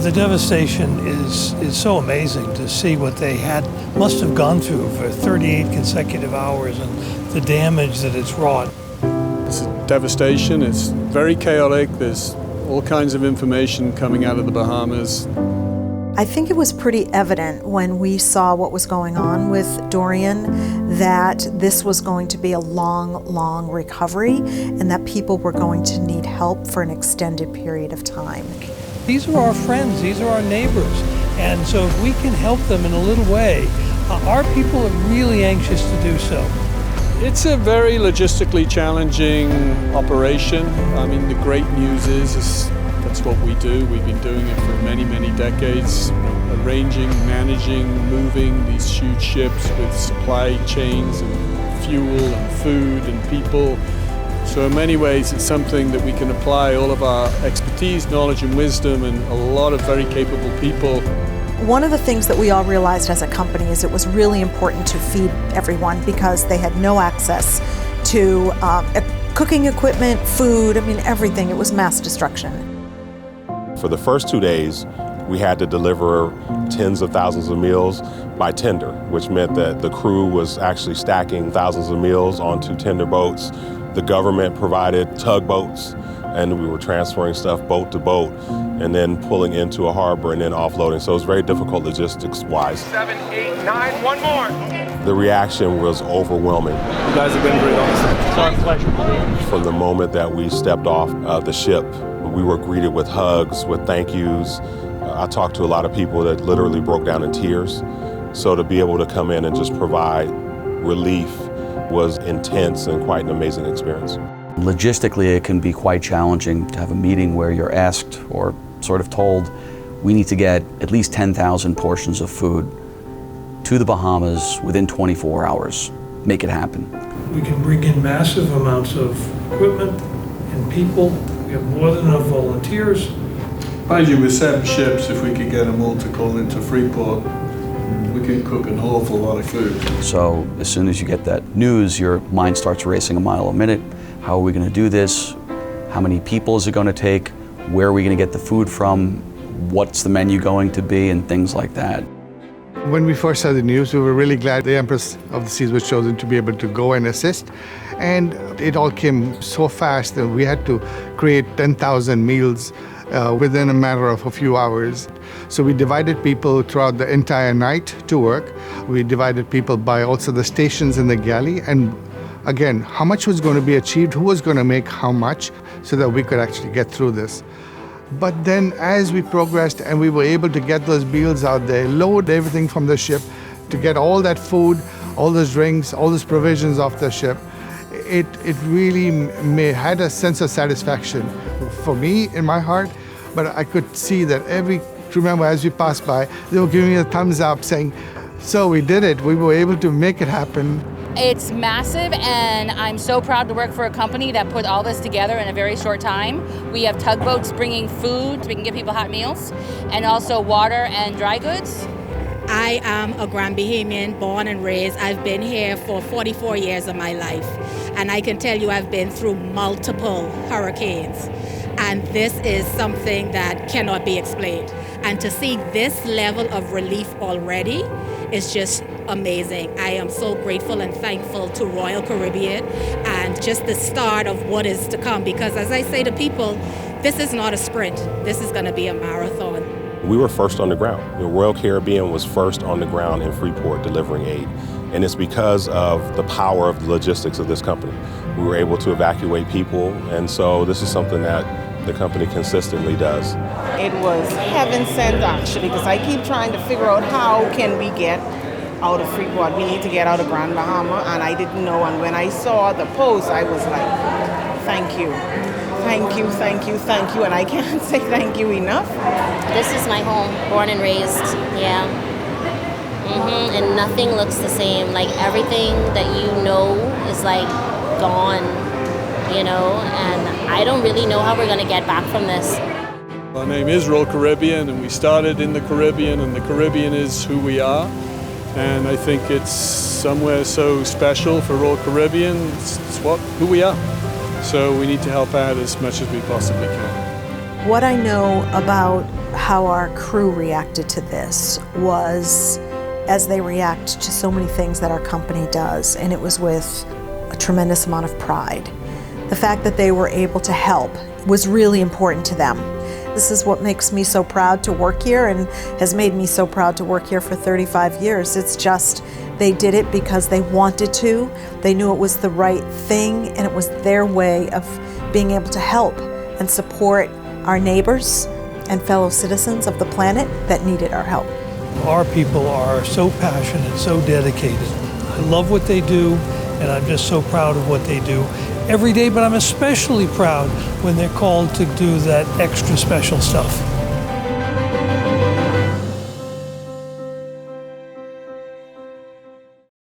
The devastation is so amazing to see what they must have gone through for 38 consecutive hours and the damage that it's wrought. It's a devastation. It's very chaotic. There's all kinds of information coming out of the Bahamas. I think it was pretty evident when we saw what was going on with Dorian that this was going to be a long, long recovery and that people were going to need help for an extended period of time. These are our friends, these are our neighbors, and so if we can help them in a little way, our people are really anxious to do so. It's a very logistically challenging operation. I mean, the great news is that's what we do. We've been doing it for many, many decades, arranging, managing, moving these huge ships with supply chains and fuel and food and people. So in many ways, it's something that we can apply all of our expertise, knowledge and wisdom and a lot of very capable people. One of the things that we all realized as a company is it was really important to feed everyone because they had no access to cooking equipment, food, I mean everything. It was mass destruction. For the first 2 days, we had to deliver tens of thousands of meals by tender, which meant that the crew was actually stacking thousands of meals onto tender boats. The government provided tugboats, and we were transferring stuff boat to boat and then pulling into a harbor and then offloading. So it was very difficult logistics-wise. 7, 8, 9, one more. The reaction was overwhelming. You guys have been great, honestly. It's our pleasure. From the moment that we stepped off the ship, we were greeted with hugs, with thank yous. I talked to a lot of people that literally broke down in tears. So to be able to come in and just provide relief was intense and quite an amazing experience. Logistically, it can be quite challenging to have a meeting where you're asked or sort of told, we need to get at least 10,000 portions of food to the Bahamas within 24 hours. Make it happen. We can bring in massive amounts of equipment and people. We have more than enough volunteers. Mind you, with 7 ships, if we could get them all to call into Freeport, we could cook an awful lot of food. So as soon as you get that news, your mind starts racing a mile a minute. How are we going to do this? How many people is it going to take? Where are we going to get the food from? What's the menu going to be? And things like that. When we first heard the news, we were really glad the Empress of the Seas was chosen to be able to go and assist. And it all came so fast that we had to create 10,000 meals within a matter of a few hours. So we divided people throughout the entire night to work. We divided people by also the stations in the galley. And again, how much was going to be achieved, who was going to make how much, so that we could actually get through this. But then as we progressed and we were able to get those meals out there, load everything from the ship, to get all that food, all those drinks, all those provisions off the ship, it really had a sense of satisfaction for me in my heart. But I could see that remember as we passed by, they were giving me a thumbs up saying, so we did it, we were able to make it happen. It's massive, and I'm so proud to work for a company that put all this together in a very short time. We have tugboats bringing food so we can give people hot meals, and also water and dry goods. I am a Grand Bahamian, born and raised. I've been here for 44 years of my life, and I can tell you I've been through multiple hurricanes, and this is something that cannot be explained. And to see this level of relief already is just amazing. I am so grateful and thankful to Royal Caribbean and just the start of what is to come, because as I say to people, this is not a sprint. This is going to be a marathon. We were first on the ground. The Royal Caribbean was first on the ground in Freeport delivering aid. And it's because of the power of the logistics of this company. We were able to evacuate people, and so this is something that the company consistently does. It was heaven sent actually, because I keep trying to figure out how can we get out of Freeport. We need to get out of Grand Bahama, and I didn't know. And when I saw the post, I was like, thank you. Thank you, thank you, thank you. And I can't say thank you enough. This is my home, born and raised, yeah. And nothing looks the same. Like everything that you know is like gone, you know, and I don't really know how we're gonna get back from this. My name is Royal Caribbean, and we started in the Caribbean, and the Caribbean is who we are. And I think it's somewhere so special for Royal Caribbean. It's who we are. So we need to help out as much as we possibly can. What I know about how our crew reacted to this was as they react to so many things that our company does, and it was with a tremendous amount of pride. The fact that they were able to help was really important to them. This is what makes me so proud to work here and has made me so proud to work here for 35 years. It's just they did it because they wanted to. They knew it was the right thing, and it was their way of being able to help and support our neighbors and fellow citizens of the planet that needed our help. Our people are so passionate, so dedicated. I love what they do, and I'm just so proud of what they do every day, but I'm especially proud when they're called to do that extra special stuff.